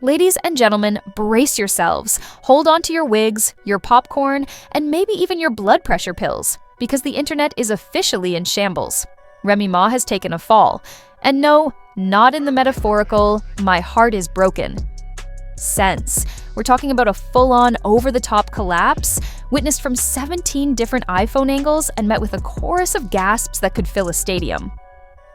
Ladies and gentlemen, brace yourselves. Hold on to your wigs, your popcorn, and maybe even your blood pressure pills, because the internet is officially in shambles. Remy Ma has taken a fall. And no, not in the metaphorical, my heart is broken sense. We're talking about a full-on, over-the-top collapse, witnessed from 17 different iPhone angles and met with a chorus of gasps that could fill a stadium.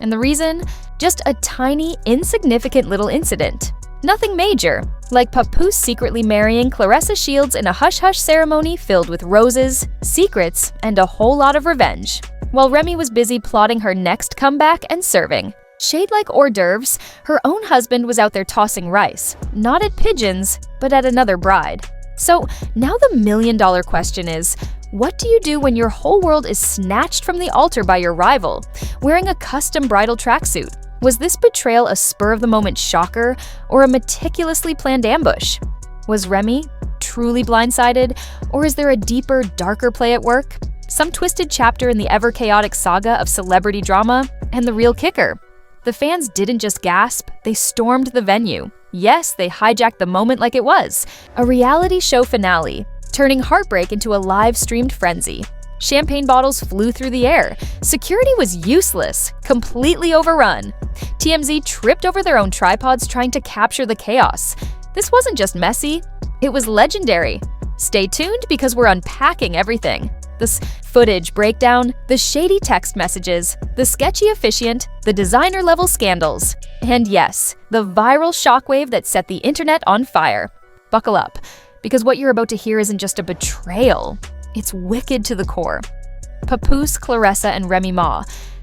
And the reason? Just a tiny, insignificant little incident. Nothing major, like Papoose secretly marrying Claressa Shields in a hush-hush ceremony filled with roses, secrets, and a whole lot of revenge, while Remy was busy plotting her next comeback and serving. Shade like hors d'oeuvres, her own husband was out there tossing rice, not at pigeons, but at another bride. So now the million-dollar question is, what do you do when your whole world is snatched from the altar by your rival, wearing a custom bridal tracksuit? Was this betrayal a spur-of-the-moment shocker or a meticulously planned ambush? Was Remy truly blindsided, or is there a deeper, darker play at work? Some twisted chapter in the ever-chaotic saga of celebrity drama? And the real kicker: the fans didn't just gasp, they stormed the venue. Yes, they hijacked the moment like it was a reality show finale, turning heartbreak into a live-streamed frenzy. Champagne bottles flew through the air. Security was useless, completely overrun. TMZ tripped over their own tripods trying to capture the chaos. This wasn't just messy, it was legendary. Stay tuned because we're unpacking everything. This footage breakdown, the shady text messages, the sketchy officiant, the designer-level scandals, and yes, the viral shockwave that set the internet on fire. Buckle up, because what you're about to hear isn't just a betrayal. It's wicked to the core. Papoose, Claressa, and Remy Ma.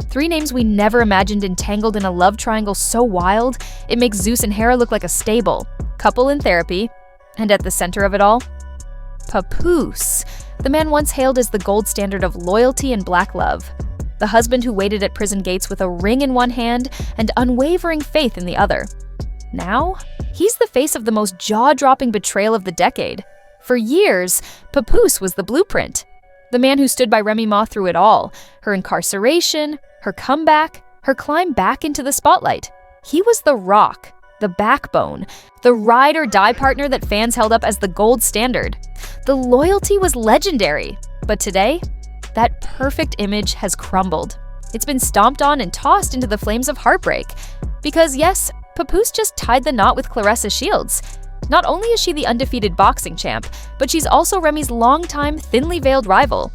3 names we never imagined entangled in a love triangle so wild, it makes Zeus and Hera look like a stable. Couple in therapy. And at the center of it all, Papoose, the man once hailed as the gold standard of loyalty and black love. The husband who waited at prison gates with a ring in one hand and unwavering faith in the other. Now, he's the face of the most jaw-dropping betrayal of the decade. For years, Papoose was the blueprint. The man who stood by Remy Ma through it all, her incarceration, her comeback, her climb back into the spotlight. He was the rock, the backbone, the ride-or-die partner that fans held up as the gold standard. The loyalty was legendary, but today, that perfect image has crumbled. It's been stomped on and tossed into the flames of heartbreak. Because yes, Papoose just tied the knot with Claressa Shields. Not only is she the undefeated boxing champ, but she's also Remy's longtime, thinly veiled rival.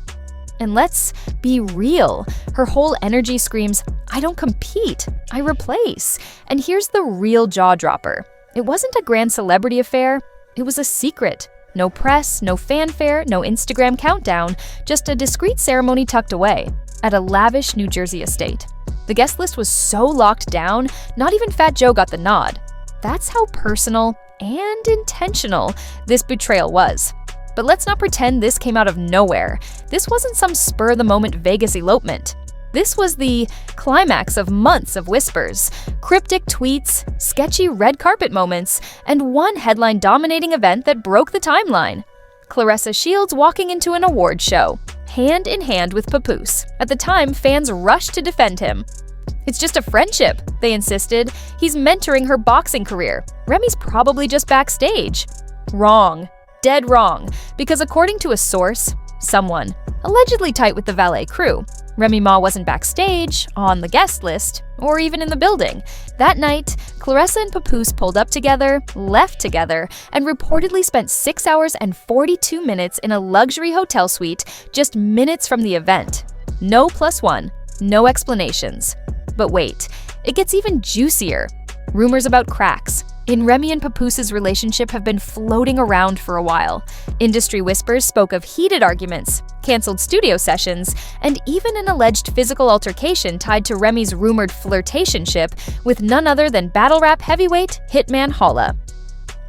And let's be real, her whole energy screams, "I don't compete, I replace." And here's the real jaw-dropper. It wasn't a grand celebrity affair, it was a secret. No press, no fanfare, no Instagram countdown, just a discreet ceremony tucked away at a lavish New Jersey estate. The guest list was so locked down, not even Fat Joe got the nod. That's how personal and intentional this betrayal was. But let's not pretend this came out of nowhere. This wasn't some spur-of-the-moment Vegas elopement. This was the climax of months of whispers, cryptic tweets, sketchy red carpet moments, and one headline-dominating event that broke the timeline. Claressa Shields walking into an award show, hand in hand with Papoose. At the time, fans rushed to defend him. "It's just a friendship," they insisted. "He's mentoring her boxing career. Remy's probably just backstage." Wrong. Dead wrong. Because according to a source, someone, allegedly tight with the valet crew, Remy Ma wasn't backstage, on the guest list, or even in the building. That night, Claressa and Papoose pulled up together, left together, and reportedly spent 6 hours and 42 minutes in a luxury hotel suite just minutes from the event. No +1, no explanations. But wait, it gets even juicier. Rumors about cracks in Remy and Papoose's relationship have been floating around for a while. Industry whispers spoke of heated arguments, canceled studio sessions, and even an alleged physical altercation tied to Remy's rumored flirtationship with none other than battle rap heavyweight Hitman Holla.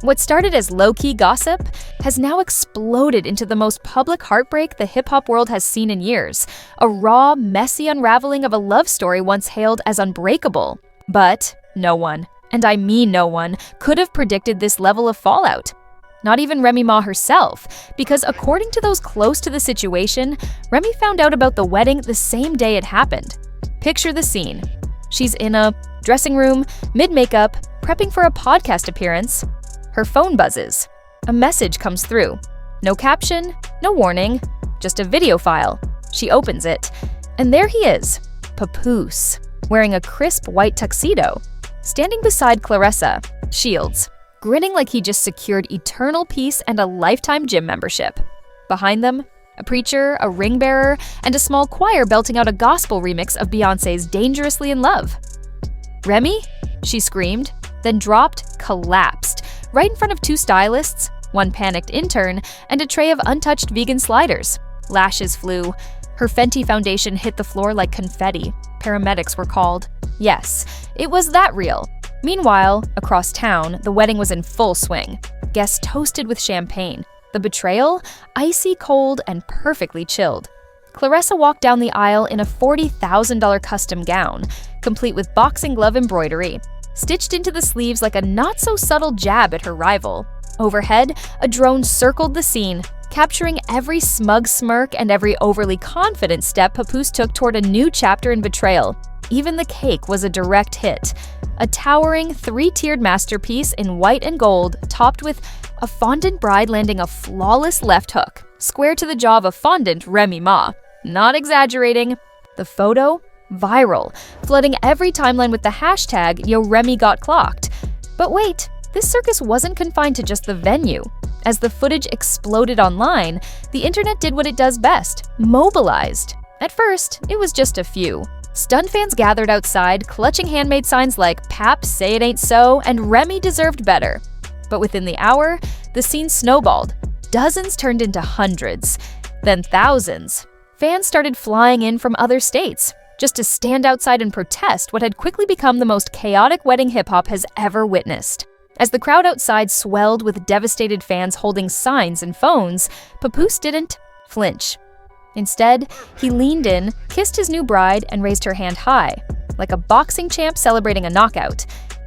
What started as low-key gossip has now exploded into the most public heartbreak the hip-hop world has seen in years, a raw, messy unraveling of a love story once hailed as unbreakable. But no one, and I mean no one, could have predicted this level of fallout. Not even Remy Ma herself, because according to those close to the situation, Remy found out about the wedding the same day it happened. Picture the scene. She's in a dressing room, mid-makeup, prepping for a podcast appearance. Her phone buzzes. A message comes through. No caption, no warning, just a video file. She opens it, and there he is, Papoose, wearing a crisp white tuxedo, standing beside Claressa Shields, grinning like he just secured eternal peace and a lifetime gym membership. Behind them, a preacher, a ring bearer, and a small choir belting out a gospel remix of Beyoncé's Dangerously in Love. "Remy?" she screamed, then collapsed, right in front of two stylists, one panicked intern, and a tray of untouched vegan sliders. Lashes flew. Her Fenty foundation hit the floor like confetti. Paramedics were called. Yes, it was that real. Meanwhile, across town, the wedding was in full swing. Guests toasted with champagne. The betrayal? Icy cold and perfectly chilled. Claressa walked down the aisle in a $40,000 custom gown, complete with boxing glove embroidery, stitched into the sleeves like a not-so-subtle jab at her rival. Overhead, a drone circled the scene, capturing every smug smirk and every overly confident step Papoose took toward a new chapter in betrayal. Even the cake was a direct hit. A towering, three-tiered masterpiece in white and gold, topped with a fondant bride landing a flawless left hook, square to the jaw of a fondant Remy Ma. Not exaggerating. The photo? Viral, flooding every timeline with the hashtag #YoRemyGotClocked. But wait, this circus wasn't confined to just the venue. As the footage exploded online, the internet did what it does best, mobilized. At first, it was just a few. Stunned fans gathered outside, clutching handmade signs like "Pap, say it ain't so," and "Remy deserved better." But within the hour, the scene snowballed. Dozens turned into hundreds, then thousands. Fans started flying in from other states, just to stand outside and protest what had quickly become the most chaotic wedding hip-hop has ever witnessed. As the crowd outside swelled with devastated fans holding signs and phones, Papoose didn't flinch. Instead, he leaned in, kissed his new bride, and raised her hand high, like a boxing champ celebrating a knockout.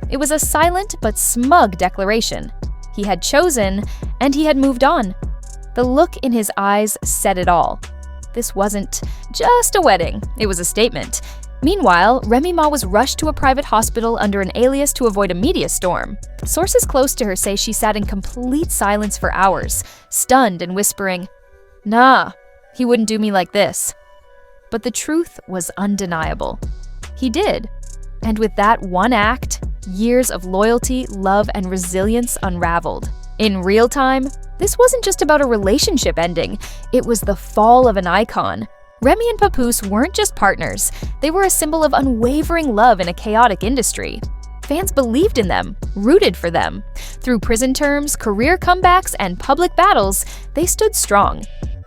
It was a silent but smug declaration. He had chosen, and he had moved on. The look in his eyes said it all. This wasn't just a wedding, it was a statement. Meanwhile, Remy Ma was rushed to a private hospital under an alias to avoid a media storm. Sources close to her say she sat in complete silence for hours, stunned and whispering, "Nah, he wouldn't do me like this." But the truth was undeniable. He did. And with that one act, years of loyalty, love, and resilience unraveled. In real time, this wasn't just about a relationship ending, it was the fall of an icon. Remy and Papoose weren't just partners, they were a symbol of unwavering love in a chaotic industry. Fans believed in them, rooted for them. Through prison terms, career comebacks, and public battles, they stood strong.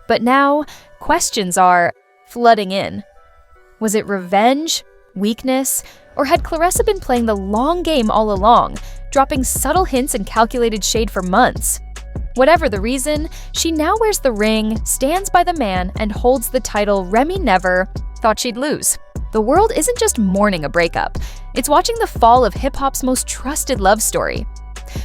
But now, questions are flooding in. Was it revenge, weakness, or had Claressa been playing the long game all along, dropping subtle hints and calculated shade for months? Whatever the reason, she now wears the ring, stands by the man, and holds the title Remy never thought she'd lose. The world isn't just mourning a breakup, it's watching the fall of hip-hop's most trusted love story.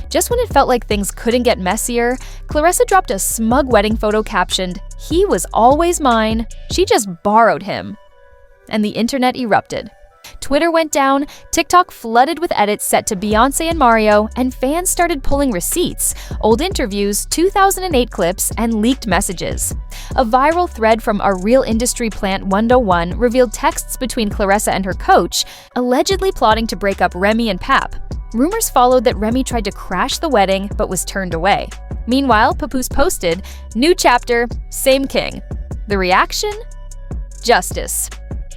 Just when it felt like things couldn't get messier, Claressa dropped a smug wedding photo captioned, "He was always mine, she just borrowed him." And the internet erupted. Twitter went down, TikTok flooded with edits set to Beyoncé and Mario, and fans started pulling receipts, old interviews, 2008 clips, and leaked messages. A viral thread from a Real Industry Plant 101 revealed texts between Claressa and her coach, allegedly plotting to break up Remy and Pap. Rumors followed that Remy tried to crash the wedding but was turned away. Meanwhile, Papoose posted, "New chapter, same king." The reaction? Justice.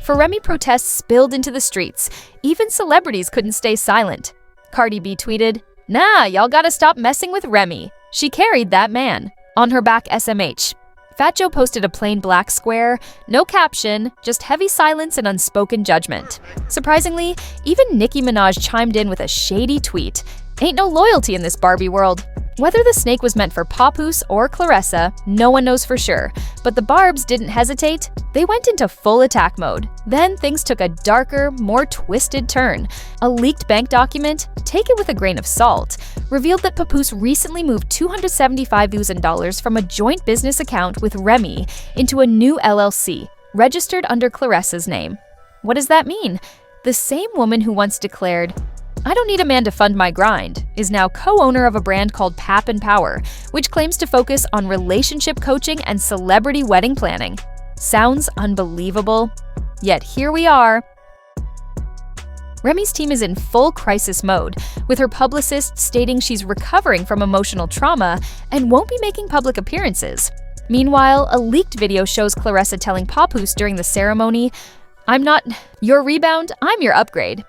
For Remy, protests spilled into the streets. Even celebrities couldn't stay silent. Cardi B tweeted, "Nah, y'all gotta stop messing with Remy. She carried that man." On her back, SMH. Fat Joe posted a plain black square, no caption, just heavy silence and unspoken judgment. Surprisingly, even Nicki Minaj chimed in with a shady tweet. "Ain't no loyalty in this Barbie world." Whether the snake was meant for Papoose or Claressa, no one knows for sure, but the Barbs didn't hesitate. They went into full attack mode. Then things took a darker, more twisted turn. A leaked bank document, take it with a grain of salt, revealed that Papoose recently moved $275,000 from a joint business account with Remy into a new LLC, registered under Claressa's name. What does that mean? The same woman who once declared, I don't need a man to fund my grind, is now co-owner of a brand called Pap and Power, which claims to focus on relationship coaching and celebrity wedding planning. Sounds unbelievable? Yet here we are. Remy's team is in full crisis mode, with her publicist stating she's recovering from emotional trauma and won't be making public appearances. Meanwhile, a leaked video shows Claressa telling Papoose during the ceremony, "I'm not your rebound, I'm your upgrade."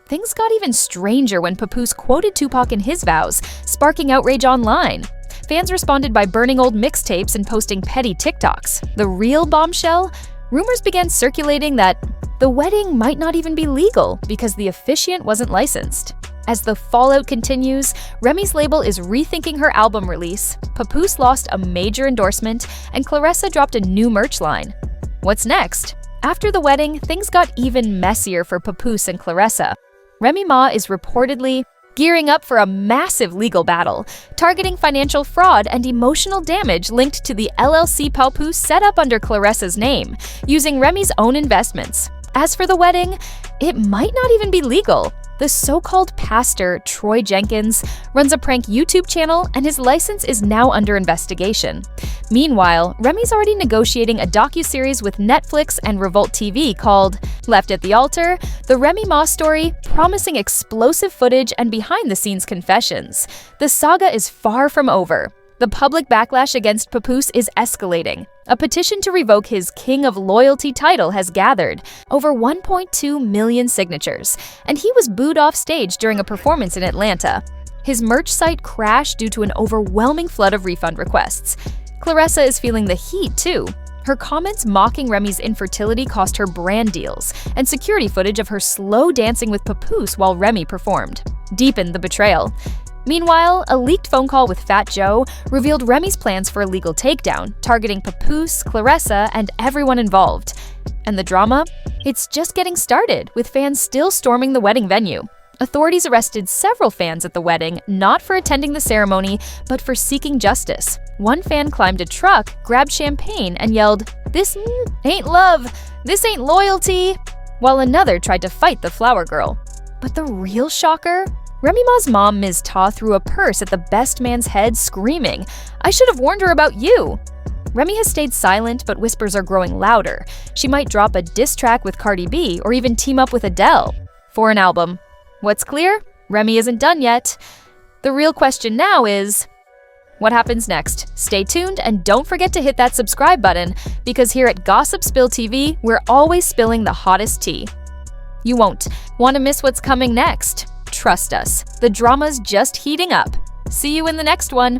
Things got even stranger when Papoose quoted Tupac in his vows, sparking outrage online. Fans responded by burning old mixtapes and posting petty TikToks. The real bombshell? Rumors began circulating that the wedding might not even be legal because the officiant wasn't licensed. As the fallout continues, Remy's label is rethinking her album release, Papoose lost a major endorsement, and Claressa dropped a new merch line. What's next? After the wedding, things got even messier for Papoose and Claressa. Remy Ma is reportedly gearing up for a massive legal battle, targeting financial fraud and emotional damage linked to the LLC Papoose set up under Claressa's name, using Remy's own investments. As for the wedding, it might not even be legal. The so-called pastor, Troy Jenkins, runs a prank YouTube channel and his license is now under investigation. Meanwhile, Remy's already negotiating a docuseries with Netflix and Revolt TV called Left at the Altar, the Remy Ma story, promising explosive footage and behind-the-scenes confessions. The saga is far from over. The public backlash against Papoose is escalating. A petition to revoke his King of Loyalty title has gathered over 1.2 million signatures, and he was booed off stage during a performance in Atlanta. His merch site crashed due to an overwhelming flood of refund requests. Claressa is feeling the heat, too. Her comments mocking Remy's infertility cost her brand deals, and security footage of her slow dancing with Papoose while Remy performed deepened the betrayal. Meanwhile, a leaked phone call with Fat Joe revealed Remy's plans for a legal takedown, targeting Papoose, Claressa, and everyone involved. And the drama? It's just getting started, with fans still storming the wedding venue. Authorities arrested several fans at the wedding, not for attending the ceremony, but for seeking justice. One fan climbed a truck, grabbed champagne, and yelled, "This ain't love, this ain't loyalty," while another tried to fight the flower girl. But the real shocker? Remy Ma's mom, Ms. Ta, threw a purse at the best man's head, screaming, "I should have warned her about you." Remy has stayed silent, but whispers are growing louder. She might drop a diss track with Cardi B or even team up with Adele for an album. What's clear? Remy isn't done yet. The real question now is, what happens next? Stay tuned and don't forget to hit that subscribe button, because here at Gossip Spill TV, we're always spilling the hottest tea. You won't want to miss what's coming next. Trust us, the drama's just heating up. See you in the next one.